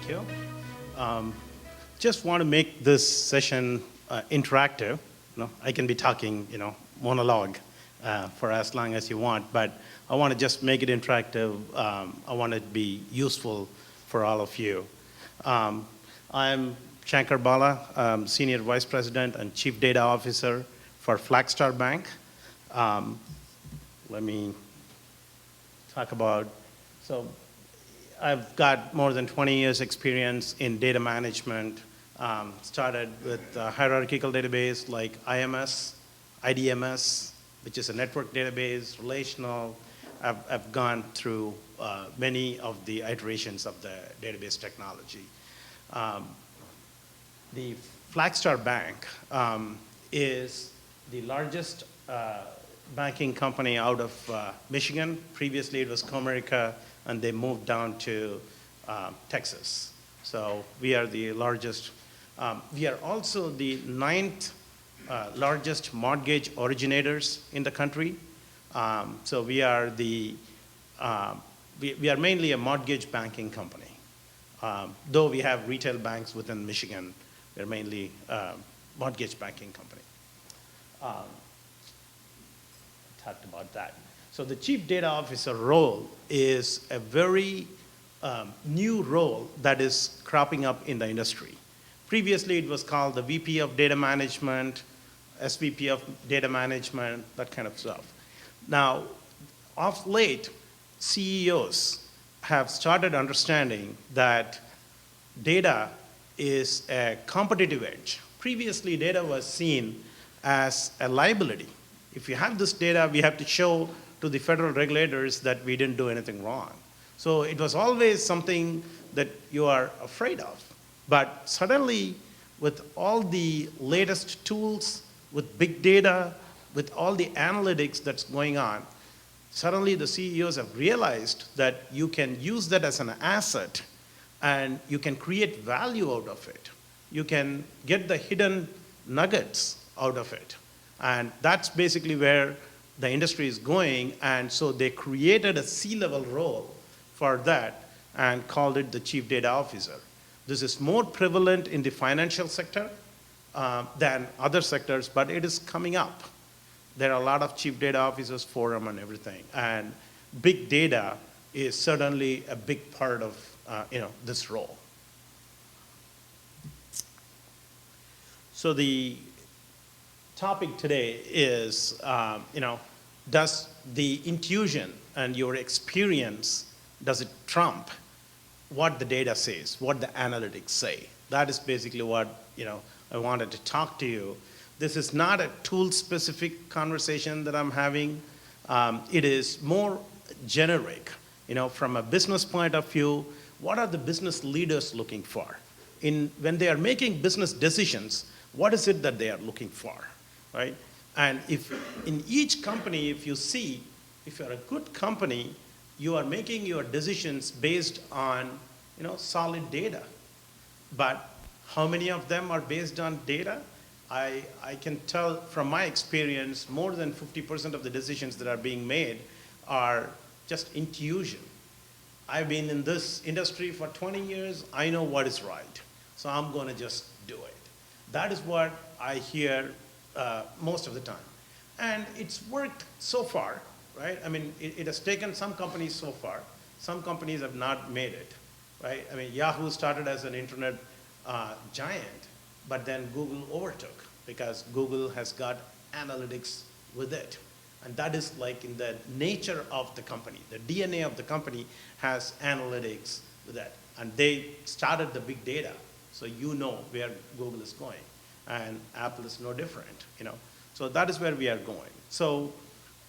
Thank you. Um, just want to make this session interactive. I can be talking, monologue for as long as you want, but I want to just make it interactive. I want it to be useful for all of you. I'm Shankar Bala, Senior Vice President and Chief Data Officer for Flagstar Bank. Let me talk about, so I've got more than 20 years experience in data management. Started with a hierarchical database like IMS, IDMS, which is a network database, relational. I've gone through many of the iterations of the database technology. The Flagstar Bank is the largest banking company out of Michigan. Previously it was Comerica, and they moved down to Texas. So we are the largest. We are also the 9th largest mortgage originators in the country. So we are we are mainly a mortgage banking company. Though we have retail banks within Michigan, we're mainly a mortgage banking company. Talked about that. So the Chief Data Officer role is a very new role that is cropping up in the industry. Previously, it was called the VP of Data Management, SVP of Data Management, that kind of stuff. Now, of late, CEOs have started understanding that data is a competitive edge. Previously, data was seen as a liability. If you have this data, we have to show to the federal regulators that we didn't do anything wrong. So it was always something that you are afraid of. But suddenly, with all the latest tools, with big data, with all the analytics that's going on, suddenly the CEOs have realized that you can use that as an asset and you can create value out of it. You can get the hidden nuggets out of it. And that's basically where the industry is going, and so they created a C-level role for that and called it the Chief Data Officer. This is more prevalent in the financial sector than other sectors, but it is coming up. There are a lot of Chief Data Officers forum and everything, and big data is certainly a big part of this role. So the topic today is, does the intuition and your experience, does it trump what the data says, what the analytics say? That is basically what I wanted to talk to you. This is not a tool-specific conversation that I'm having. It is more generic. From a business point of view, what are the business leaders looking for? When they are making business decisions, what is it that they are looking for? Right? And if in each company, if you're a good company, you are making your decisions based on solid data. But how many of them are based on data? I can tell from my experience, more than 50% of the decisions that are being made are just intuition. I've been in this industry for 20 years. I know what is right. So I'm going to just do it. That is what I hear most of the time. And it's worked so far, right? I mean, it has taken some companies so far. Some companies have not made it, right? I mean, Yahoo started as an internet giant, but then Google overtook because Google has got analytics with it. And that is like in the nature of the company. The DNA of the company has analytics with that. And they started the big data, so you know where Google is going. And Apple is no different, So that is where we are going. So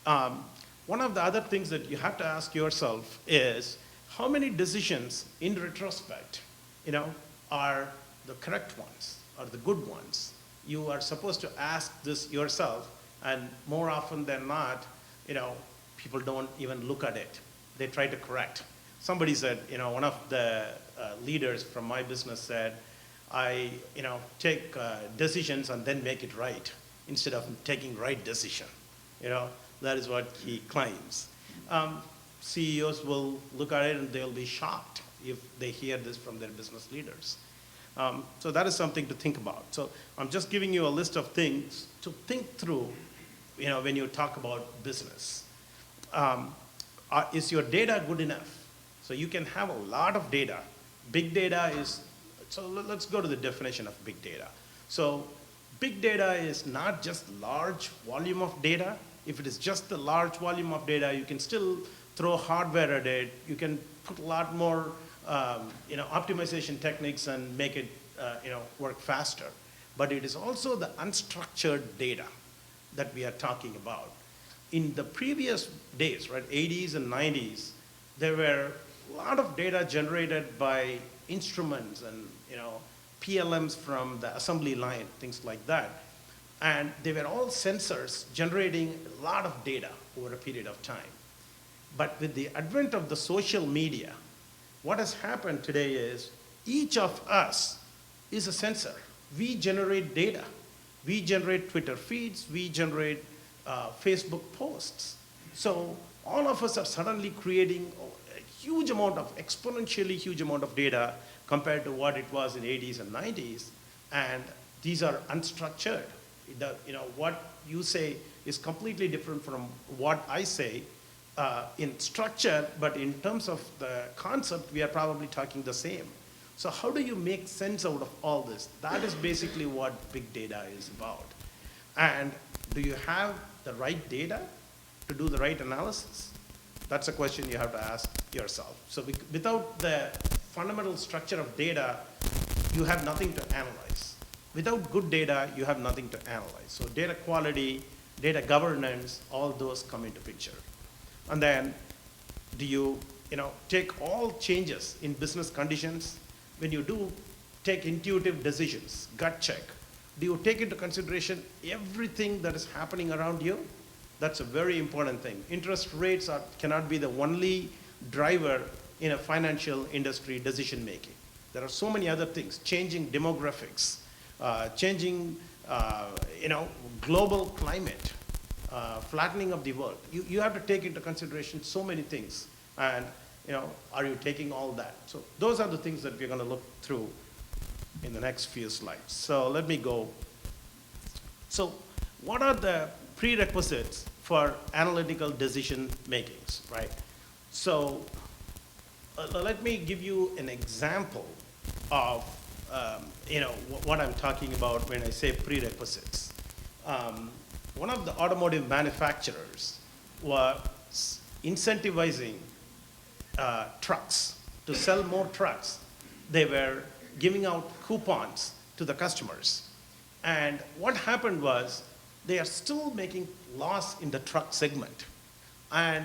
one of the other things that you have to ask yourself is, how many decisions in retrospect, are the correct ones, or the good ones? You are supposed to ask this yourself, and more often than not, people don't even look at it. They try to correct. Somebody said, one of the leaders from my business said, I take decisions and then make it right instead of taking right decision. That is what he claims. CEOs will look at it and they'll be shocked. if they hear this from their business leaders. So that is something to think about. So I'm just giving you a list of things to think through, when you talk about business. Is your data good enough? So you can have a lot of data. Big data is, so let's go to the definition of big data. So big data is not just large volume of data. If it is just the large volume of data, you can still throw hardware at it. You can put a lot more optimization techniques and make it work faster. But it is also the unstructured data that we are talking about. In the previous days, right, 80s and 90s, there were a lot of data generated by instruments and PLMs from the assembly line, things like that. And they were all sensors generating a lot of data over a period of time. But with the advent of the social media, what has happened today is each of us is a sensor. We generate data. We generate Twitter feeds. We generate Facebook posts. So all of us are suddenly creating a huge amount of, exponentially huge amount of data compared to what it was in 80s and 90s. And these are unstructured. What you say is completely different from what I say in structure, but in terms of the concept, we are probably talking the same. So how do you make sense out of all this? That is basically what big data is about. And do you have the right data to do the right analysis? That's a question you have to ask yourself. So without the fundamental structure of data, you have nothing to analyze. Without good data, you have nothing to analyze. So data quality, data governance, all those come into picture. And then do you take all changes in business conditions? When you do take intuitive decisions, gut check, do you take into consideration everything that is happening around you? That's a very important thing. Interest rates cannot be the only driver in a financial industry decision making. There are so many other things, changing demographics, changing global climate, flattening of the world. You have to take into consideration so many things. And are you taking all that? So those are the things that we're going to look through in the next few slides. So let me go. So what are the prerequisites for analytical decision makings, right? So let me give you an example of what I'm talking about when I say prerequisites. One of the automotive manufacturers was incentivizing trucks to sell more trucks. They were giving out coupons to the customers. And what happened was they are still making loss in the truck segment. And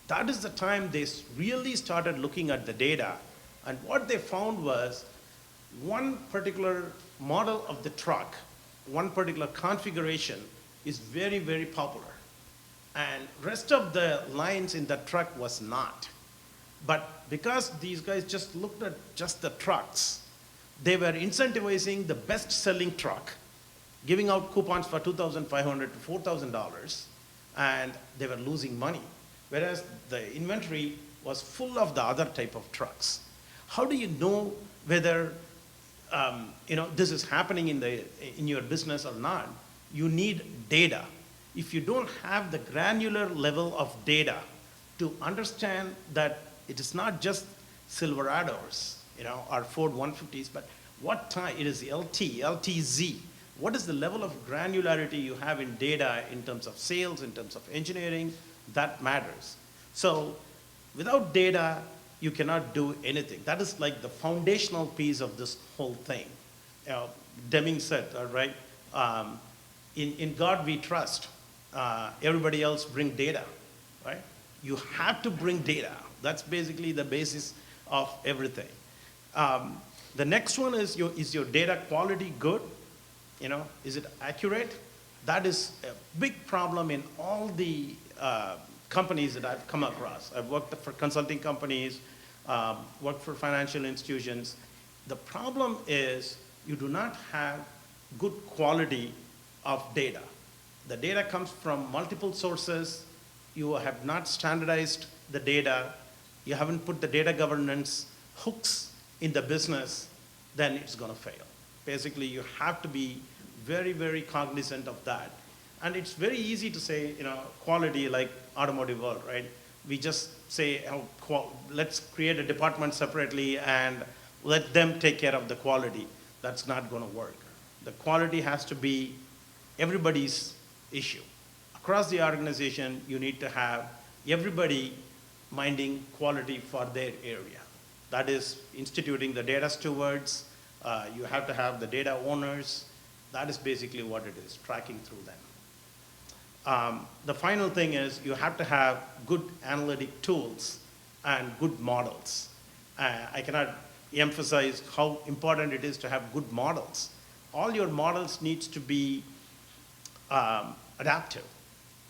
that is the time they really started looking at the data. And what they found was one particular model of the truck, one particular configuration is very, very popular. And rest of the lines in the truck was not. But because these guys just looked at just the trucks, they were incentivizing the best-selling truck, giving out coupons for $2,500 to $4,000, and they were losing money. Whereas the inventory was full of the other type of trucks. How do you know whether this is happening in your business or not? You need data. If you don't have the granular level of data to understand that it is not just Silverados, or Ford 150s, but what time it is LT, LTZ. What is the level of granularity you have in data in terms of sales, in terms of engineering? That matters. So without data, you cannot do anything. That is like the foundational piece of this whole thing. Deming said, right, in God we trust. Everybody else bring data, right? You have to bring data. That's basically the basis of everything. The next one is your data quality good? Is it accurate? That is a big problem in all the companies that I've come across. I've worked for consulting companies, worked for financial institutions. The problem is you do not have good quality of data. The data comes from multiple sources. You have not standardized the data. You haven't put the data governance hooks in the business, then it's going to fail. Basically, you have to be very, very cognizant of that. And it's very easy to say, quality like automotive world, right? We just say, let's create a department separately and let them take care of the quality. That's not going to work. The quality has to be everybody's issue. Across the organization, you need to have everybody minding quality for their area. That is instituting the data stewards. You have to have the data owners. That is basically what it is, tracking through them. The final thing is you have to have good analytic tools and good models. I cannot emphasize how important it is to have good models. All your models needs to be adaptive.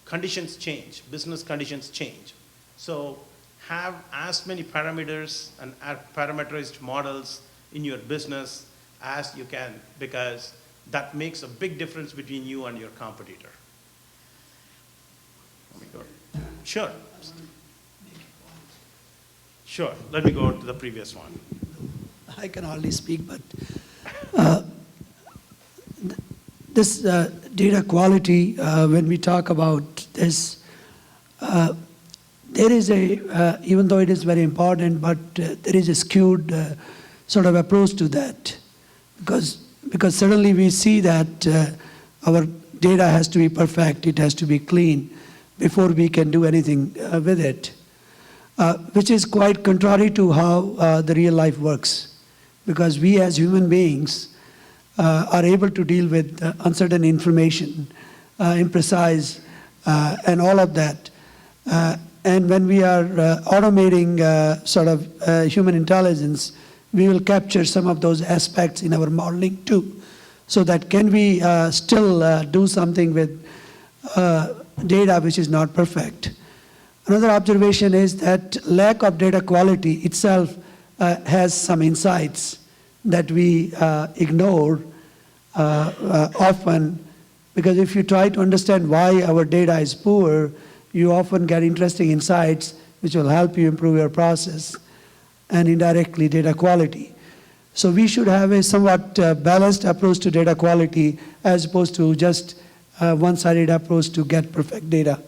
Conditions change, business conditions change. So have as many parameters and parameterized models in your business as you can, because that makes a big difference between you and your competitor. Let me go. Sure. Sure, let me go to the previous one. I can hardly speak, but this data quality, when we talk about this, there is even though it is very important, but there is a skewed sort of approach to that. Because suddenly we see that our data has to be perfect, it has to be clean before we can do anything with it, which is quite contrary to how the real life works. Because we as human beings are able to deal with uncertain information, imprecise, and all of that. And when we are automating sort of human intelligence, we will capture some of those aspects in our modeling too. So that can we still do something with data which is not perfect. Another observation is that lack of data quality itself has some insights that we ignore often, because if you try to understand why our data is poor, you often get interesting insights which will help you improve your process and indirectly data quality. So we should have a somewhat balanced approach to data quality as opposed to just one-sided approach to get perfect data.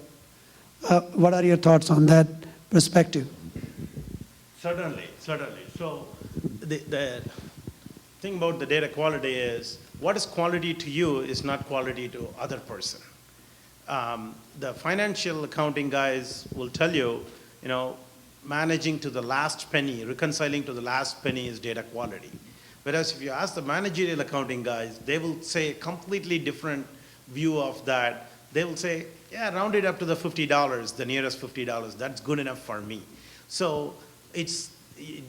What are your thoughts on that perspective? Certainly. So the thing about the data quality is what is quality to you is not quality to other person. The financial accounting guys will tell you, managing to the last penny, reconciling to the last penny is data quality. Whereas if you ask the managerial accounting guys, they will say a completely different view of that. They will say, yeah, round it up to the $50, the nearest $50, that's good enough for me. So it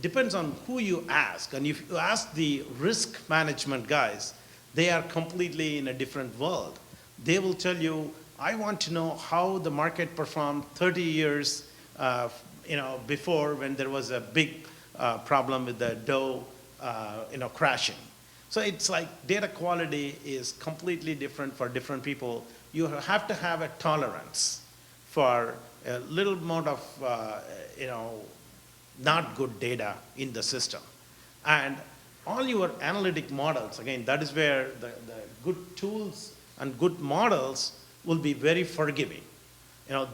depends on who you ask. And if you ask the risk management guys, they are completely in a different world. They will tell you, I want to know how the market performed 30 years before, when there was a big problem with the Dow crashing. So it's like data quality is completely different for different people. You have to have a tolerance for a little amount of not good data in the system. And all your analytic models, again, that is where the good tools and good models will be very forgiving.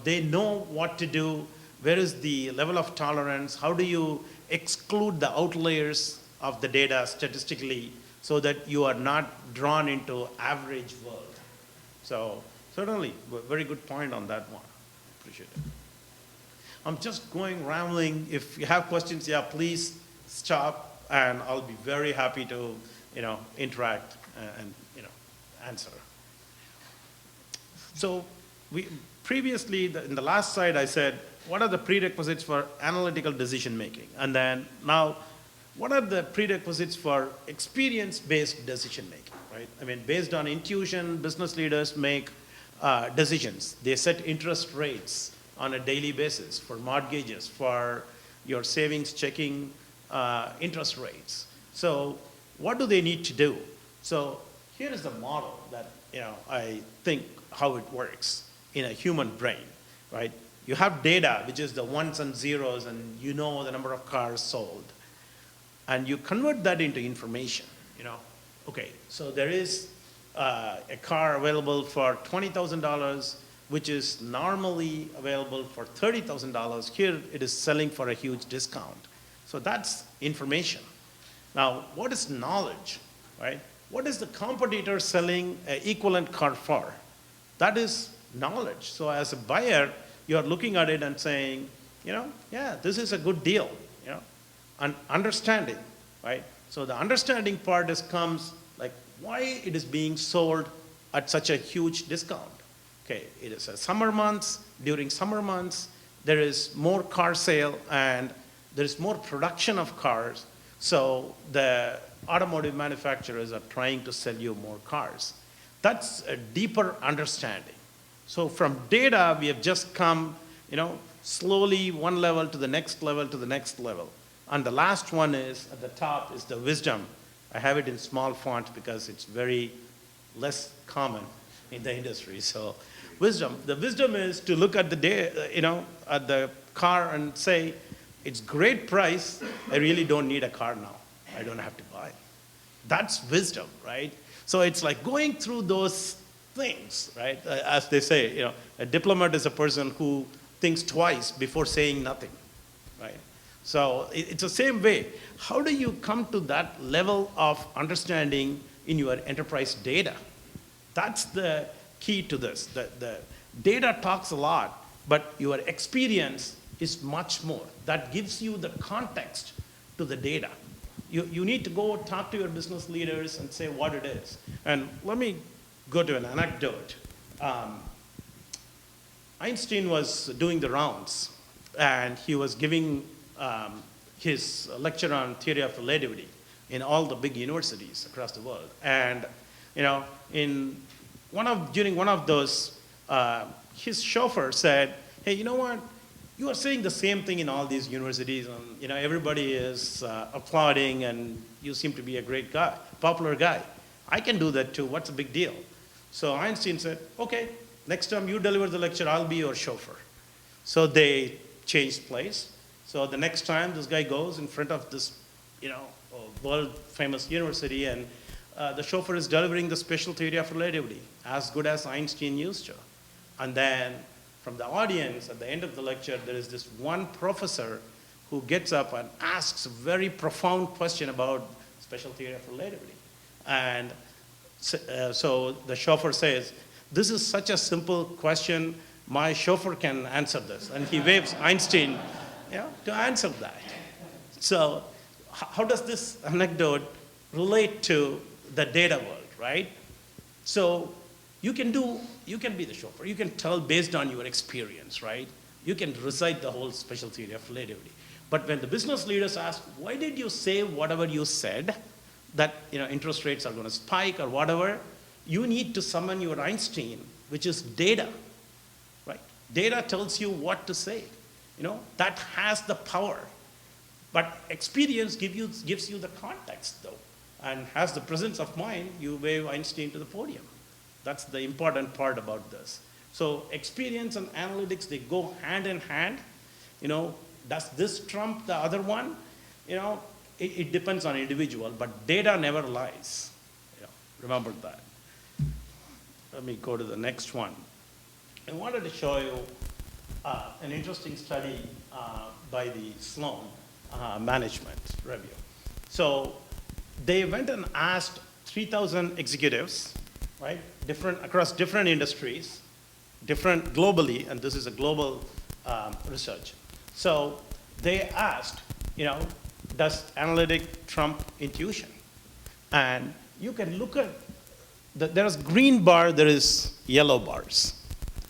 They know what to do, where is the level of tolerance, how do you exclude the outliers of the data statistically so that you are not drawn into average world. So certainly, very good point on that one. Appreciate it. I'm just going rambling. If you have questions, yeah, please stop, and I'll be very happy to, interact and answer. So previously, in the last slide, I said, what are the prerequisites for analytical decision making? And then now, what are the prerequisites for experience-based decision making, right? I mean, based on intuition, business leaders make decisions. They set interest rates on a daily basis for mortgages, for your savings checking interest rates. So what do they need to do? So here is the model that I think how it works in a human brain, right? You have data, which is the ones and zeros, and the number of cars sold. and you convert that into information, okay, so there is a car available for $20,000, which is normally available for $30,000. Here it is selling for a huge discount. So that's information. Now, what is knowledge, right? What is the competitor selling an equivalent car for? That is knowledge. So as a buyer, you're looking at it and saying, yeah, this is a good deal, and understanding, right? So the understanding part comes like why it is being sold at such a huge discount. Okay, it is a summer months. During summer months, there is more car sale and there is more production of cars. So the automotive manufacturers are trying to sell you more cars. That's a deeper understanding. So from data, we have just come, slowly one level to the next level to the next level. And the last one is, at the top, is the wisdom. I have it in small font because it's very less common in the industry. So wisdom. The wisdom is to look at at the car and say, it's great price. I really don't need a car now. I don't have to buy it. That's wisdom, right? So it's like going through those things, right? As they say, a diplomat is a person who thinks twice before saying nothing, right? So it's the same way. How do you come to that level of understanding in your enterprise data? That's the key to this. The data talks a lot, but your experience is much more. That gives you the context to the data. You need to go talk to your business leaders and say what it is. And let me go to an anecdote. Einstein was doing the rounds, and he was giving his lecture on theory of relativity in all the big universities across the world. And during one of those, his chauffeur said, "Hey, you know what? You are saying the same thing in all these universities, and everybody is applauding, and you seem to be a great guy, popular guy. I can do that too. What's the big deal?" So Einstein said, "Okay, next time you deliver the lecture, I'll be your chauffeur." So they changed place. So the next time this guy goes in front of this, world famous university, and the chauffeur is delivering the special theory of relativity, as good as Einstein used to. And then from the audience, at the end of the lecture, there is this one professor who gets up and asks a very profound question about special theory of relativity. And so the chauffeur says, "This is such a simple question, my chauffeur can answer this." And he waves Einstein to answer that. So how does this anecdote relate to the data world, right? So you can be the chauffeur. You can tell based on your experience, right? You can recite the whole special theory of relativity. But when the business leaders ask, "Why did you say whatever you said, that interest rates are going to spike or whatever," you need to summon your Einstein, which is data, right? Data tells you what to say. That has the power. But experience gives you the context, though. And has the presence of mind, you wave Einstein to the podium. That's the important part about this. So experience and analytics, they go hand in hand. Does this trump the other one? It depends on individual, but data never lies. Remember that. Let me go to the next one. I wanted to show you an interesting study by the Sloan Management Review. So they went and asked 3,000 executives, right, across different industries, different globally, and this is a global research. So they asked, does analytic trump intuition? And you can look at, there is green bar, there is yellow bars.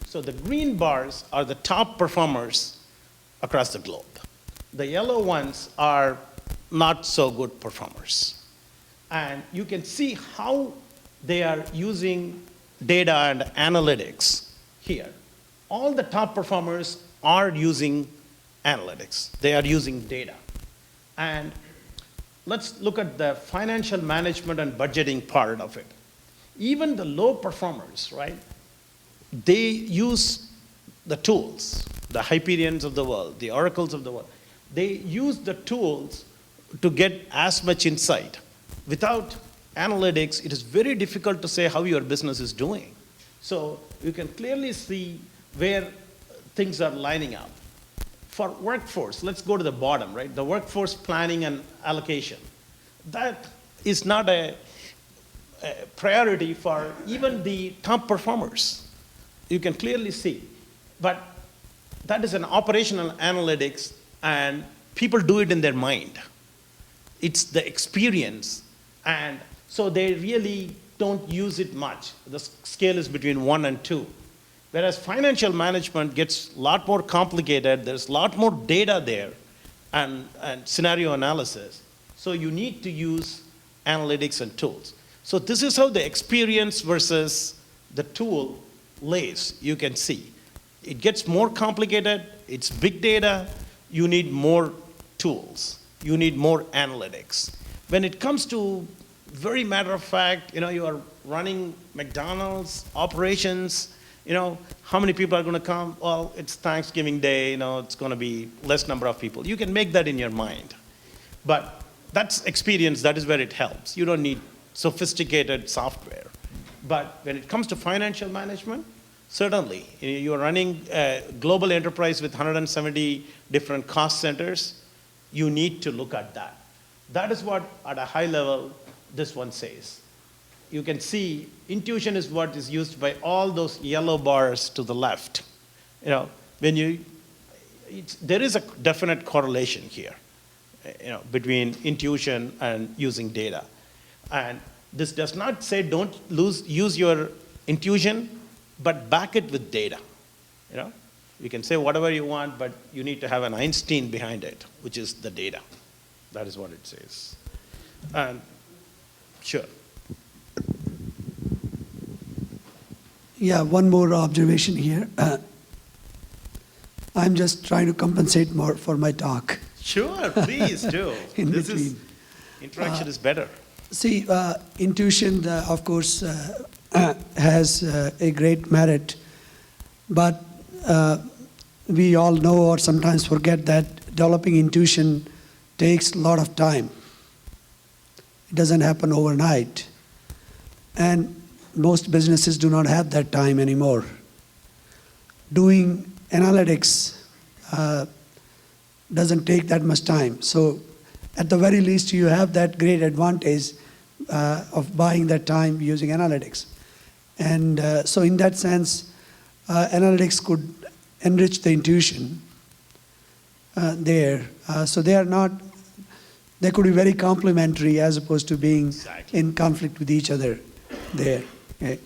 So the green bars are the top performers across the globe. The yellow ones are not so good performers. And you can see how they are using data and analytics here. All the top performers are using analytics. They are using data. And let's look at the financial management and budgeting part of it. Even the low performers, right? They use the tools, the Hyperions of the world, the oracles of the world. They use the tools to get as much insight. Without analytics, it is very difficult to say how your business is doing. So you can clearly see where things are lining up. For workforce, let's go to the bottom, right? The workforce planning and allocation. That is not a priority for even the top performers. You can clearly see. But that is an operational analytics, and people do it in their mind. It's the experience, and so they really don't use it much. The scale is between 1 and 2. Whereas financial management gets a lot more complicated, there's a lot more data there, and scenario analysis. So you need to use analytics and tools. So this is how the experience versus the tool lays, you can see. It gets more complicated, it's big data, you need more tools, you need more analytics. When it comes to very matter of fact, you are running McDonald's operations, how many people are going to come? Well, it's Thanksgiving Day, it's going to be less number of people. You can make that in your mind. But that's experience, that is where it helps. You don't need sophisticated software. But when it comes to financial management, certainly, you're running a global enterprise with 170 different cost centers, you need to look at that. That is what, at a high level, this one says. You can see intuition is what is used by all those yellow bars to the left. There is a definite correlation here, between intuition and using data. And this does not say don't use your intuition, but back it with data. You can say whatever you want, but you need to have an Einstein behind it, which is the data. That is what it says. And sure. Yeah, one more observation here. I'm just trying to compensate more for my talk. Sure, please do. In between. Interaction is better. See, intuition, of course, has a great merit, but we all know or sometimes forget that developing intuition takes a lot of time. It doesn't happen overnight. And most businesses do not have that time anymore. Doing analytics doesn't take that much time. So at the very least, you have that great advantage of buying that time using analytics. And so in that sense, analytics could enrich the intuition there. So they could be very complementary as opposed to being Exactly. in conflict with each other there. Okay.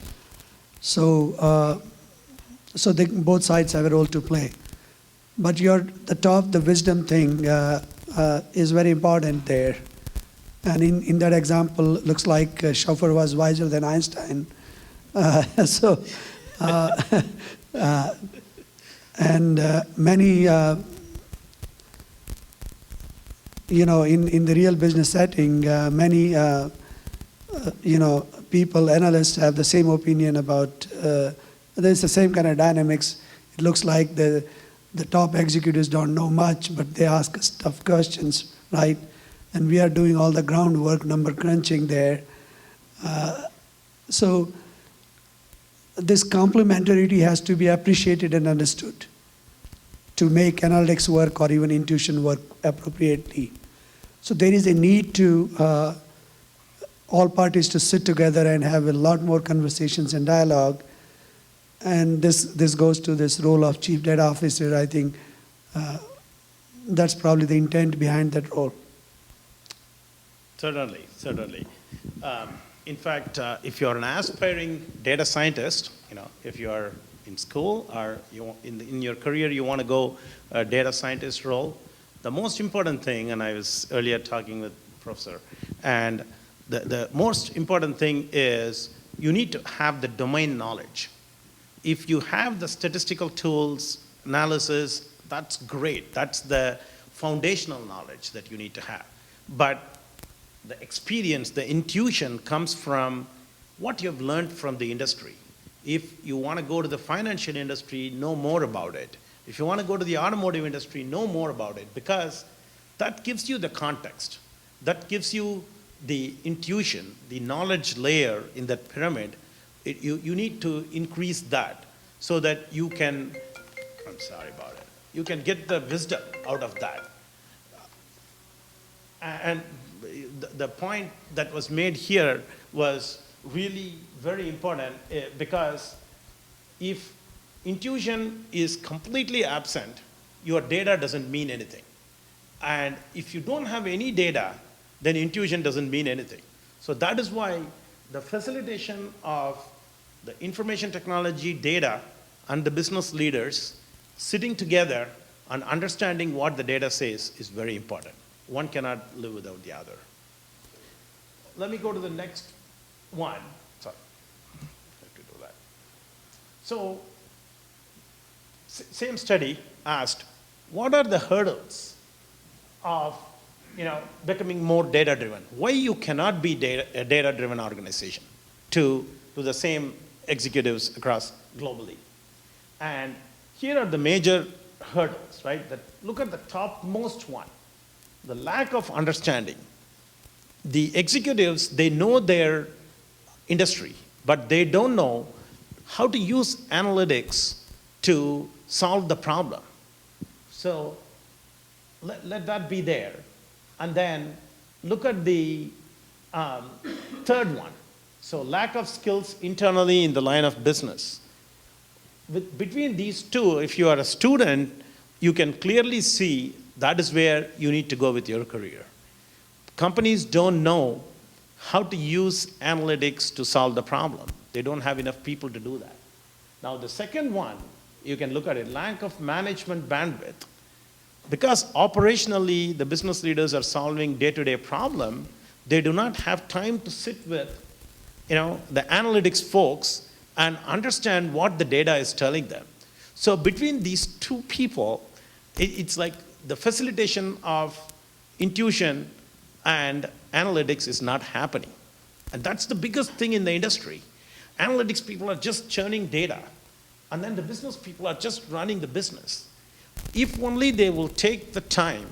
So, both sides have a role to play. But the wisdom thing is very important there. And in that example, looks like Schoffer was wiser than Einstein. Many, in the real business setting, many, people, analysts have the same opinion about, there's the same kind of dynamics. It looks like the top executives don't know much, but they ask us tough questions, right? And we are doing all the groundwork, number crunching there. So this complementarity has to be appreciated and understood to make analytics work or even intuition work appropriately. So there is a need to all parties to sit together and have a lot more conversations and dialogue. And this goes to this role of chief data officer. I think that's probably the intent behind that role. Certainly. In fact, if you're an aspiring data scientist, if you're in school or in your career you want to go a data scientist role, the most important thing, and I was earlier talking with Professor, and the most important thing is you need to have the domain knowledge. If you have the statistical tools, analysis, that's great. That's the foundational knowledge that you need to have. But the experience, the intuition comes from what you've learned from the industry. If you want to go to the financial industry, know more about it. If you want to go to the automotive industry, know more about it, because that gives you the context. that gives you the intuition, the knowledge layer in that pyramid. You need to increase that so that you can, I'm sorry about it, you can get the wisdom out of that. And the point that was made here was really very important because if intuition is completely absent, your data doesn't mean anything. And if you don't have any data, then intuition doesn't mean anything. So that is why the facilitation of the information technology data and the business leaders sitting together and understanding what the data says is very important. One cannot live without the other. Let me go to the next one. Sorry, I have to do that. So, same study asked, what are the hurdles of becoming more data-driven? Why you cannot be a data-driven organization to the same executives across globally? And here are the major hurdles, right? Look at the topmost one, the lack of understanding. The executives, they know their industry, but they don't know how to use analytics to solve the problem. So let that be there. And then look at the third one. So lack of skills internally in the line of business. Between these two, if you are a student, you can clearly see that is where you need to go with your career. Companies don't know how to use analytics to solve the problem. They don't have enough people to do that. Now the second one, you can look at it, lack of management bandwidth. Because operationally, the business leaders are solving day-to-day problem, they do not have time to sit with the analytics folks and understand what the data is telling them. So between these two people, it's like the facilitation of intuition and analytics is not happening. And that's the biggest thing in the industry. Analytics people are just churning data, and then the business people are just running the business. If only they will take the time,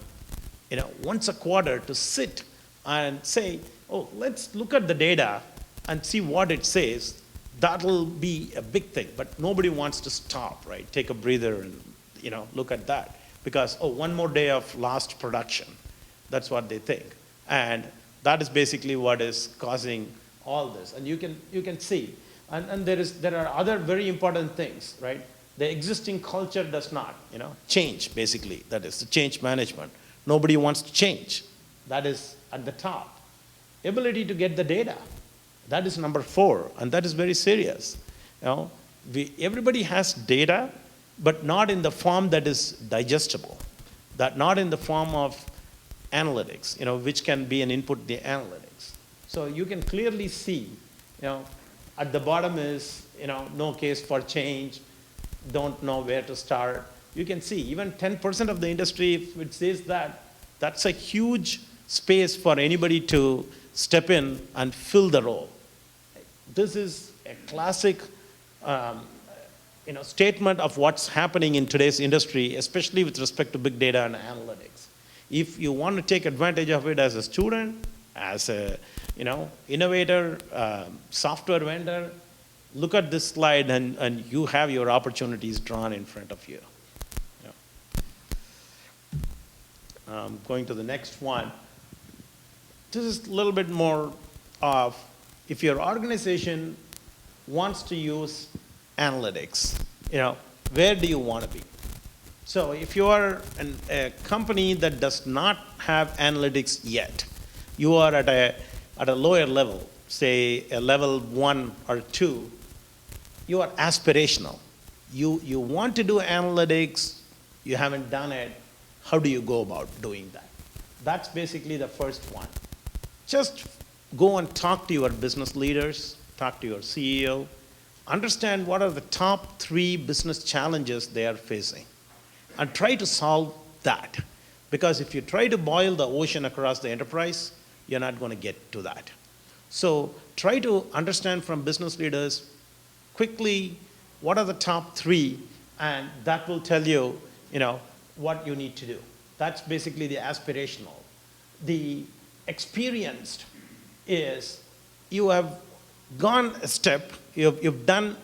once a quarter to sit and say, oh, let's look at the data and see what it says, that'll be a big thing. But nobody wants to stop, right? Take a breather and, look at that. Because, oh, one more day of lost production. That's what they think. And that is basically what is causing all this. And you can see. And there are other very important things, right? The existing culture does not, change, basically. That is the change management. Nobody wants to change. That is at the top. Ability to get the data. That is number 4, and that is very serious. Everybody has data, but not in the form that is digestible. That not in the form of analytics, which can be an input to the analytics. So you can clearly see, at the bottom is, no case for change, don't know where to start. You can see even 10% of the industry, if it says that, that's a huge space for anybody to step in and fill the role. This is a classic statement of what's happening in today's industry, especially with respect to big data and analytics. If you want to take advantage of it as a student, as a innovator, software vendor, look at this slide and you have your opportunities drawn in front of you. Going to the next one. This is a little bit more of, if your organization wants to use analytics, where do you want to be? So if you are a company that does not have analytics yet, you are at a lower level, say a level 1 or 2, you are aspirational. You want to do analytics, you haven't done it, how do you go about doing that? That's basically the first one. Just go and talk to your business leaders, talk to your CEO, understand what are the top 3 business challenges they are facing, and try to solve that. Because if you try to boil the ocean across the enterprise, you're not going to get to that. So try to understand from business leaders quickly what are the top 3, and that will tell you, what you need to do. That's basically the aspirational. The experienced is you have gone a step, you've done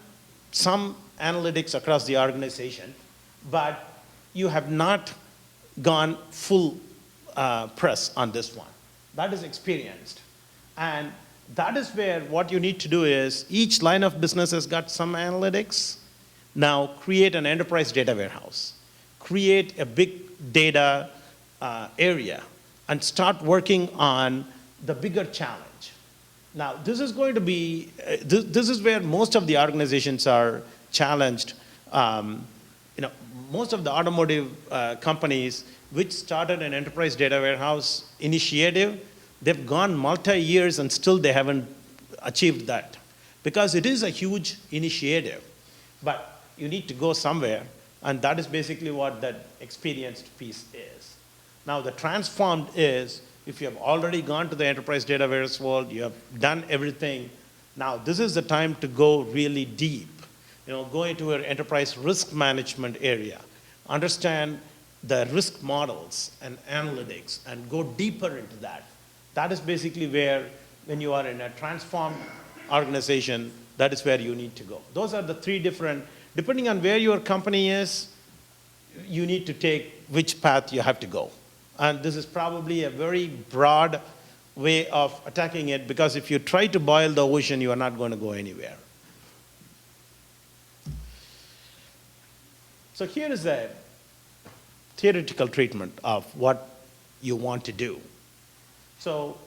some analytics across the organization, but you have not gone full press on this one. That is experienced. And that is where what you need to do is each line of business has got some analytics. Now create an enterprise data warehouse. Create a big data area and start working on the bigger challenge. Now, this is going to be, this is where most of the organizations are challenged. Most of the automotive companies which started an enterprise data warehouse initiative, they've gone multi-years and still they haven't achieved that. Because it is a huge initiative, but you need to go somewhere, and that is basically what that experienced piece is. Now, the transformed is, if you have already gone to the enterprise data warehouse world, you have done everything, now this is the time to go really deep. Go into your enterprise risk management area, understand the risk models and analytics, and go deeper into that. That is basically where, when you are in a transformed organization, that is where you need to go. Those are the three different, depending on where your company is, you need to take which path you have to go. And this is probably a very broad way of attacking it, because if you try to boil the ocean, you are not going to go anywhere. So here is a theoretical treatment of what you want to do. So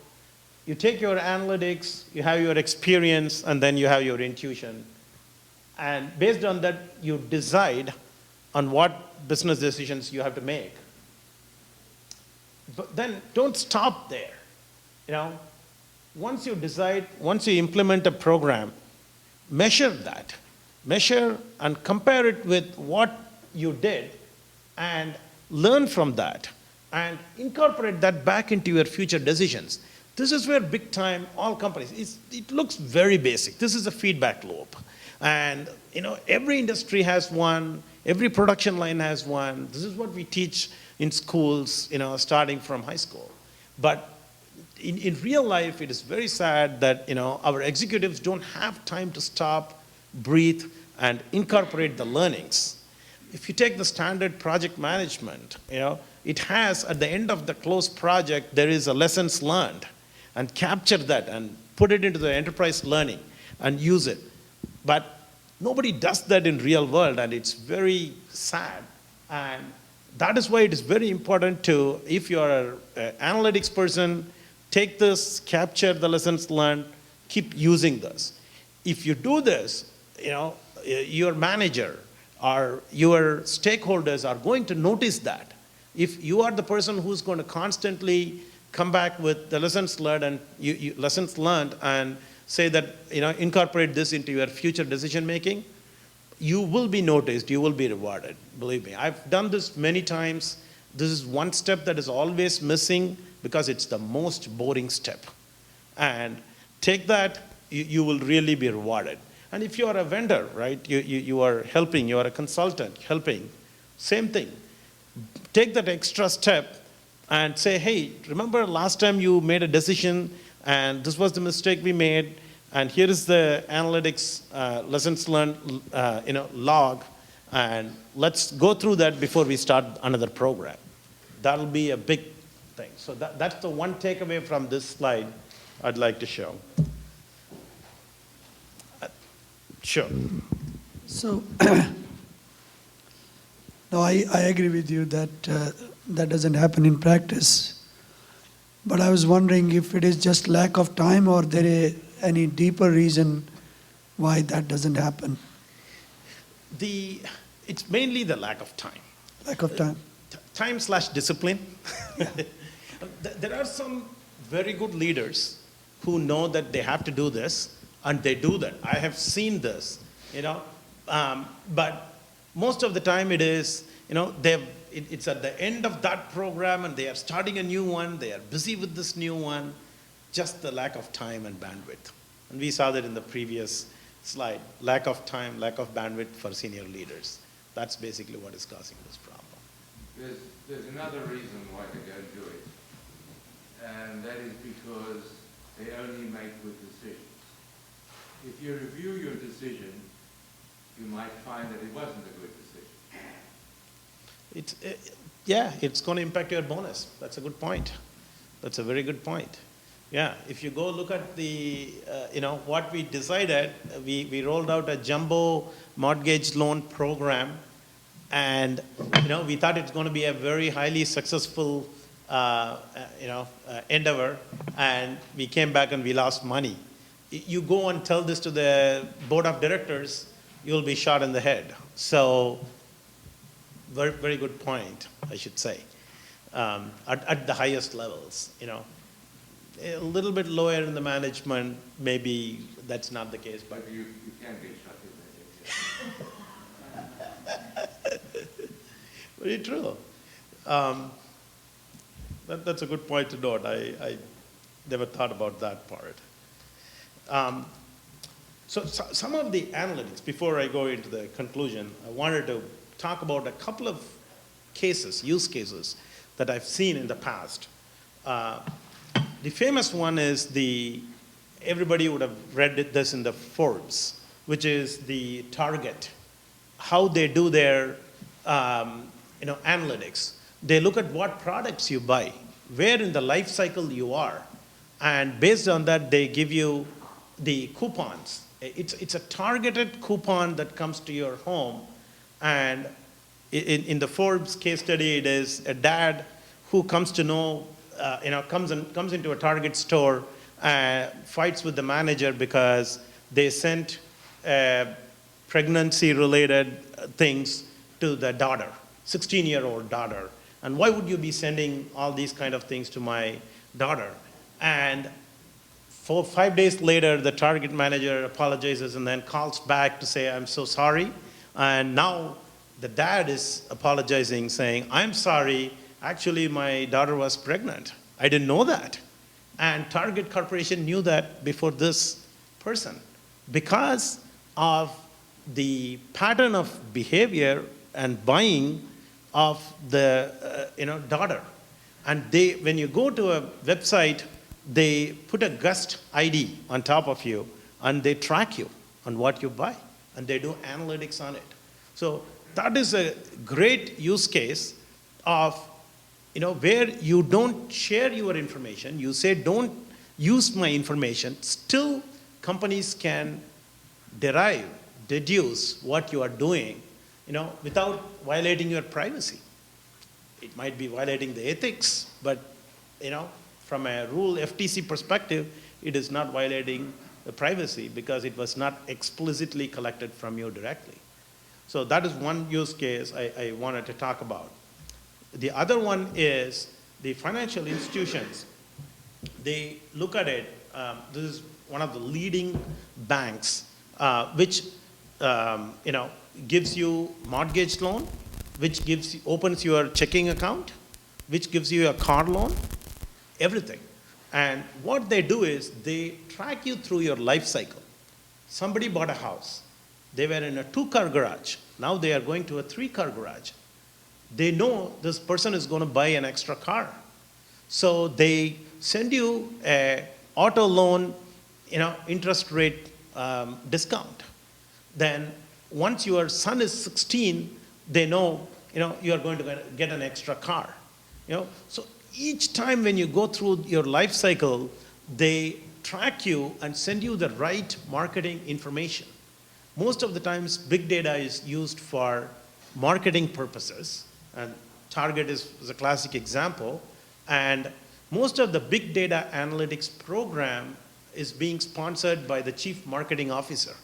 you take your analytics, you have your experience, and then you have your intuition. And based on that, you decide on what business decisions you have to make. But then don't stop there. Once you decide, once you implement a program, measure that. Measure and compare it with what you did and learn from that and incorporate that back into your future decisions. This is where big time, all companies, it looks very basic. This is a feedback loop. And every industry has one, every production line has one. This is what we teach in schools, starting from high school. But in real life, it is very sad that our executives don't have time to stop, breathe, and incorporate the learnings. If you take the standard project management, it has, at the end of the closed project, there is a lessons learned, and capture that and put it into the enterprise learning and use it. But nobody does that in real world, and it's very sad. And that is why it is very important to, if you're an analytics person, take this, capture the lessons learned, keep using this. If you do this, your manager or your stakeholders are going to notice that. If you are the person who's going to constantly come back with the lessons learned and say that, incorporate this into your future decision making, you will be noticed, you will be rewarded. Believe me, I've done this many times. This is one step that is always missing because it's the most boring step. And take that, you will really be rewarded. And if you are a vendor, right, you are helping, you are a consultant helping, same thing. Take that extra step and say, hey, remember last time you made a decision and this was the mistake we made, and here is the analytics lessons learned log, and let's go through that before we start another program. That'll be a big thing. So that's the one takeaway from this slide I'd like to show. Sure. So, no, I agree with you that that doesn't happen in practice. But I was wondering if it is just lack of time or there is any deeper reason why that doesn't happen. It's mainly the lack of time. Lack of time. Time/discipline. There are some very good leaders who know that they have to do this, and they do that. I have seen this, but most of the time it is, it's at the end of that program and they are starting a new one, they are busy with this new one, just the lack of time and bandwidth. And we saw that in the previous slide, lack of time, lack of bandwidth for senior leaders. That's basically what is causing this problem. There's another reason why they don't do it. and that is because they only make good decisions. If you review your decision, you might find that it wasn't a good decision. Yeah, it's going to impact your bonus. That's a good point. That's a very good point. Yeah, if you go look at the, what we decided, we rolled out a jumbo mortgage loan program, and, we thought it's going to be a very highly successful, endeavor, and we came back and we lost money. You go and tell this to the board of directors, you'll be shot in the head. So, very, very good point, I should say. At the highest levels, a little bit lower in the management, maybe that's not the case. But you can be shot in the head. Very true. That's a good point to note. I never thought about that part. So some of the analytics, before I go into the conclusion, I wanted to talk about a couple of cases, use cases, that I've seen in the past. The famous one is everybody would have read this in the Forbes, which is the Target, how they do their analytics. They look at what products you buy, where in the life cycle you are, and based on that, they give you the coupons. It's a targeted coupon that comes to your home, and in the Forbes case study, it is a dad who comes to know, comes into a Target store, fights with the manager because they sent pregnancy-related things to the daughter, 16-year-old daughter. And why would you be sending all these kind of things to my daughter? And 5 days later, the Target manager apologizes and then calls back to say, I'm so sorry. And now the dad is apologizing, saying, I'm sorry, actually my daughter was pregnant. I didn't know that. And Target Corporation knew that before this person because of the pattern of behavior and buying of the daughter. And when you go to a website, they put a guest ID on top of you, and they track you on what you buy, and they do analytics on it. So that is a great use case of where you don't share your information. You say, don't use my information. Still, companies can deduce what you are doing, without violating your privacy. It might be violating the ethics, but, from a rule FTC perspective, it is not violating the privacy because it was not explicitly collected from you directly. So that is one use case I wanted to talk about. The other one is the financial institutions. They look at it, this is one of the leading banks, which gives you mortgage loan, which opens your checking account, which gives you a car loan, everything. And what they do is they track you through your life cycle. Somebody bought a house. They were in a 2-car garage. Now they are going to a 3-car garage. They know this person is going to buy an extra car. So they send you a auto loan, interest rate discount. Then once your son is 16, they know, you are going to get an extra car. So each time when you go through your life cycle, they track you and send you the right marketing information. Most of the times, big data is used for marketing purposes, and Target is a classic example. And most of the big data analytics program is being sponsored by the chief marketing officer.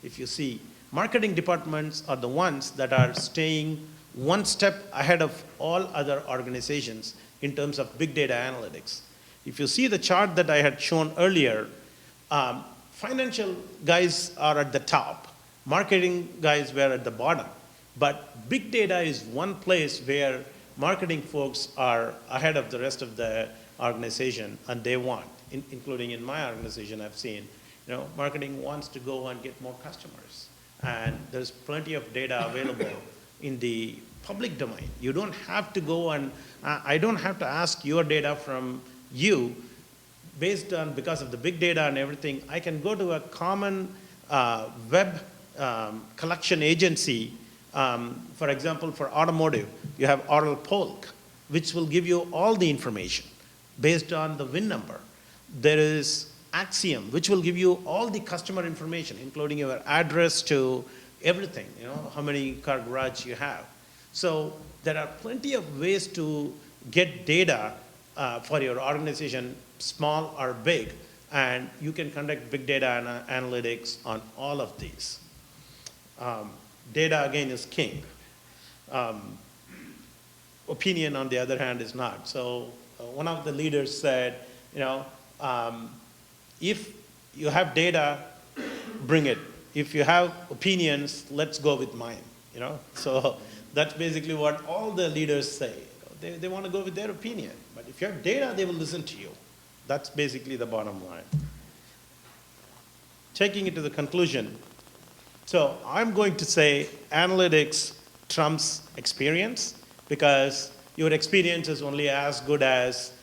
If you see, marketing departments are the ones that are staying one step ahead of all other organizations in terms of big data analytics. If you see the chart that I had shown earlier, financial guys are at the top. Marketing guys were at the bottom. But big data is one place where marketing folks are ahead of the rest of the organization, and they want, including in my organization, I've seen, marketing wants to go and get more customers. And there's plenty of data available in the public domain. You don't have to go and, I don't have to ask your data from you, because of the big data and everything, I can go to a common web collection agency. For example, for automotive, you have Oral Polk, which will give you all the information based on the VIN number. There is Axiom, which will give you all the customer information, including your address to everything, how many car garage you have. So there are plenty of ways to get data for your organization, small or big, and you can conduct big data analytics on all of these. Data, again, is king. Opinion, on the other hand, is not. So one of the leaders said, if you have data, bring it. If you have opinions, let's go with mine. So that's basically what all the leaders say. They want to go with their opinion. But if you have data, they will listen to you. That's basically the bottom line. Taking it to the conclusion, so I'm going to say analytics trumps experience, because your experience is only as good as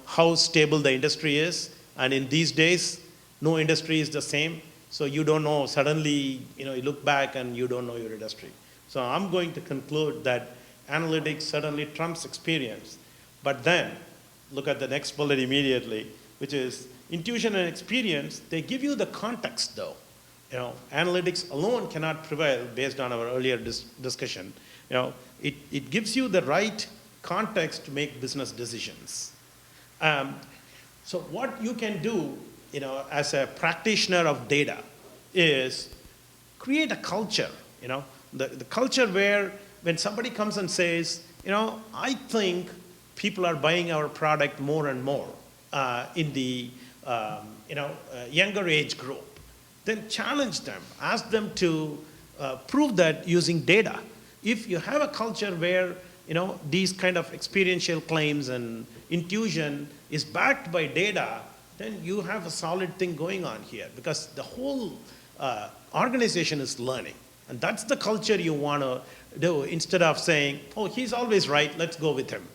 how stable the industry is. And in these days, no industry is the same. So you don't know, suddenly you look back and you don't know your industry. So I'm going to conclude that analytics certainly trumps experience. But then, look at the next bullet immediately, which is intuition and experience. They give you the context, though. Analytics alone cannot prevail, based on our earlier discussion. It gives you the right context to make business decisions. So what you can do, as a practitioner of data, is create a culture. The culture where when somebody comes and says, I think people are buying our product more and more in the younger age group, then challenge them, ask them to prove that using data. If you have a culture where these kind of experiential claims and intuition is backed by data, then you have a solid thing going on here, because the whole organization is learning. And that's the culture you want to do, instead of saying, oh, he's always right, let's go with him.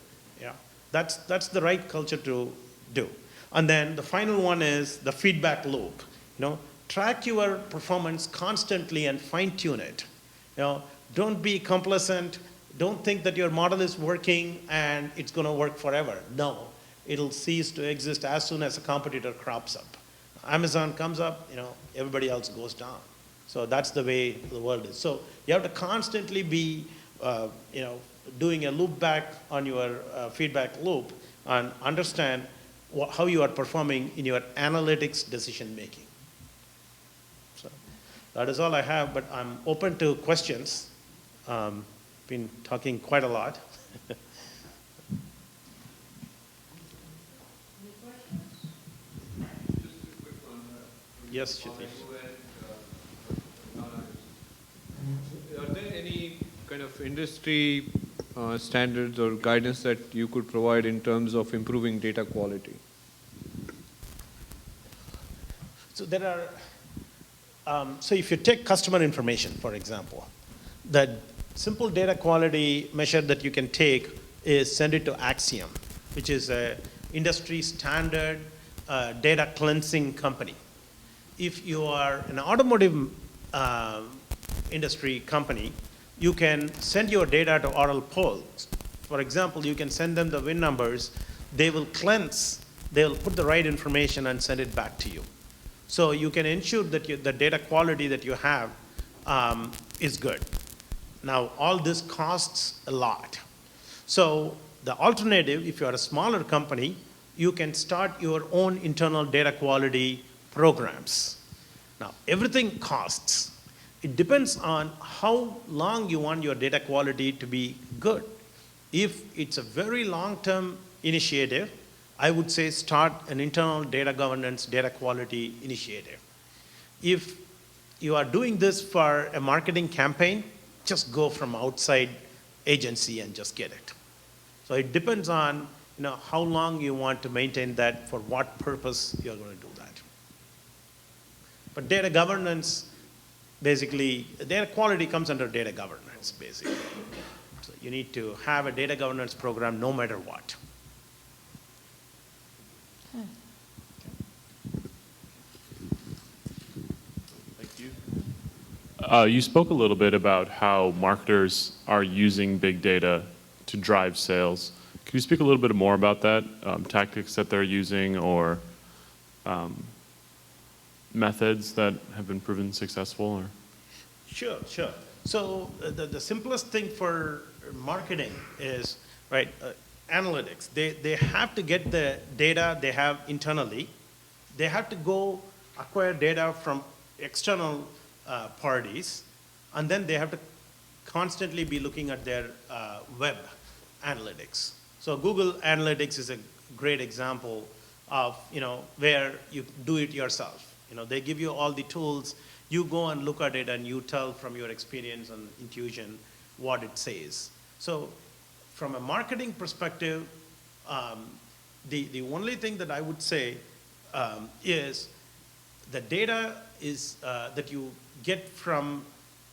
That's the right culture to do. And then the final one is the feedback loop. Track your performance constantly and fine-tune it. Don't be complacent. Don't think that your model is working and it's going to work forever. No, it'll cease to exist as soon as a competitor crops up. Amazon comes up, everybody else goes down. So that's the way the world is. So you have to constantly be, doing a loop back on your feedback loop and understand how you are performing in your analytics decision making. So that is all I have, but I'm open to questions. Been talking quite a lot. Yes, Shitish. Are there any kind of industry standards or guidance that you could provide in terms of improving data quality? So there are, so if you take customer information, for example, that simple data quality measure that you can take is send it to Axiom, which is an industry standard data cleansing company. If you are an automotive industry company, you can send your data to Oral Polk. For example, you can send them the VIN numbers. They will cleanse, they will put the right information and send it back to you. So you can ensure that the data quality that you have is good. Now, all this costs a lot. So the alternative, if you are a smaller company, you can start your own internal data quality programs. Now, everything costs. It depends on how long you want your data quality to be good. If it's a very long-term initiative, I would say start an internal data governance, data quality initiative. If you are doing this for a marketing campaign, just go from outside agency and just get it. So it depends on how long you want to maintain that, for what purpose you're going to do that. But data governance, basically, data quality comes under data governance, basically. So you need to have a data governance program no matter what. Thank you. You spoke a little bit about how marketers are using big data to drive sales. Can you speak a little bit more about that, tactics that they're using or methods that have been proven successful? Or? Sure, sure. So the simplest thing for marketing is, right, analytics. They have to get the data they have internally. They have to go acquire data from external parties, and then they have to constantly be looking at their web analytics. So Google Analytics is a great example of, where you do it yourself. They give you all the tools. You go and look at it, and you tell from your experience and intuition what it says. So from a marketing perspective, the only thing that I would say is the data is that you get from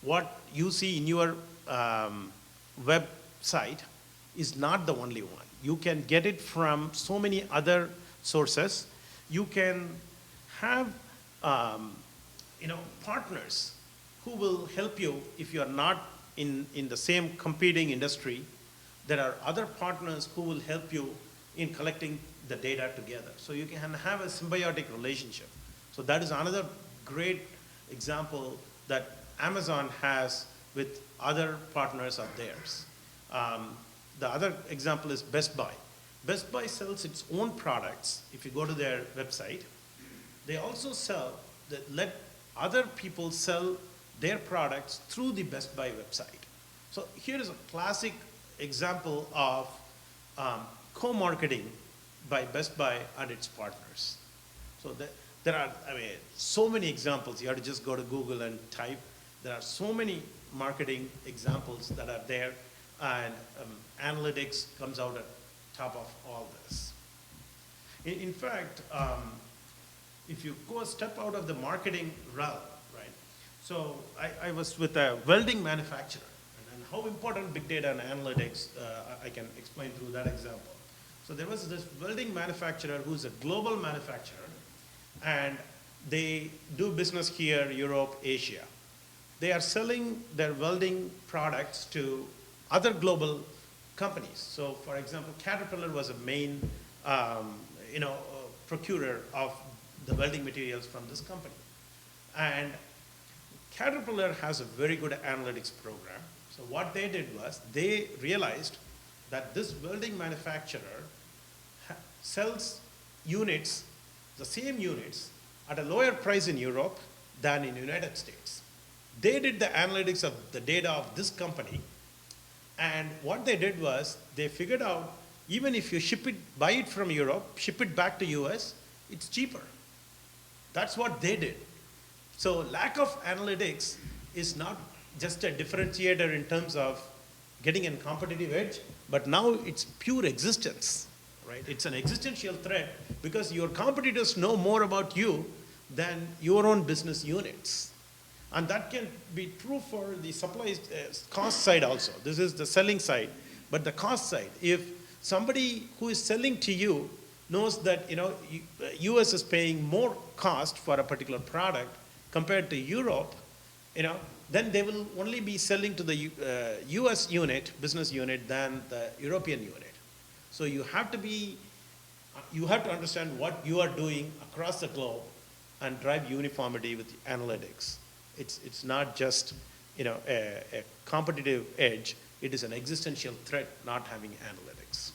what you see in your website is not the only one. You can get it from so many other sources. You can have partners who will help you if you are not in the same competing industry. There are other partners who will help you in collecting the data together. So you can have a symbiotic relationship. So that is another great example that Amazon has with other partners of theirs. The other example is Best Buy. Best Buy sells its own products. If you go to their website, they also let other people sell their products through the Best Buy website. So here is a classic example of co-marketing by Best Buy and its partners. So there are, so many examples. You have to just go to Google and type. There are so many marketing examples that are there, and analytics comes out at top of all this. In fact, if you go a step out of the marketing realm, right? So I was with a welding manufacturer, and how important big data and analytics, I can explain through that example. So there was this welding manufacturer who's a global manufacturer, and they do business here, Europe, Asia. They are selling their welding products to other global companies. So for example, Caterpillar was a main procurer of the welding materials from this company. And Caterpillar has a very good analytics program. So what they did was they realized that this welding manufacturer sells units, the same units, at a lower price in Europe than in the United States. They did the analytics of the data of this company, and what they did was they figured out even if you buy it from Europe, ship it back to US, it's cheaper. That's what they did. So lack of analytics is not just a differentiator in terms of getting a competitive edge, but now it's pure existence, right? It's an existential threat because your competitors know more about you than your own business units. And that can be true for the supply cost side also. This is the selling side. But the cost side, if somebody who is selling to you knows that US is paying more cost for a particular product compared to Europe, then they will only be selling to the US unit, business unit, than the European unit. So you have to understand what you are doing across the globe and drive uniformity with analytics. It's not just a competitive edge. It is an existential threat not having analytics.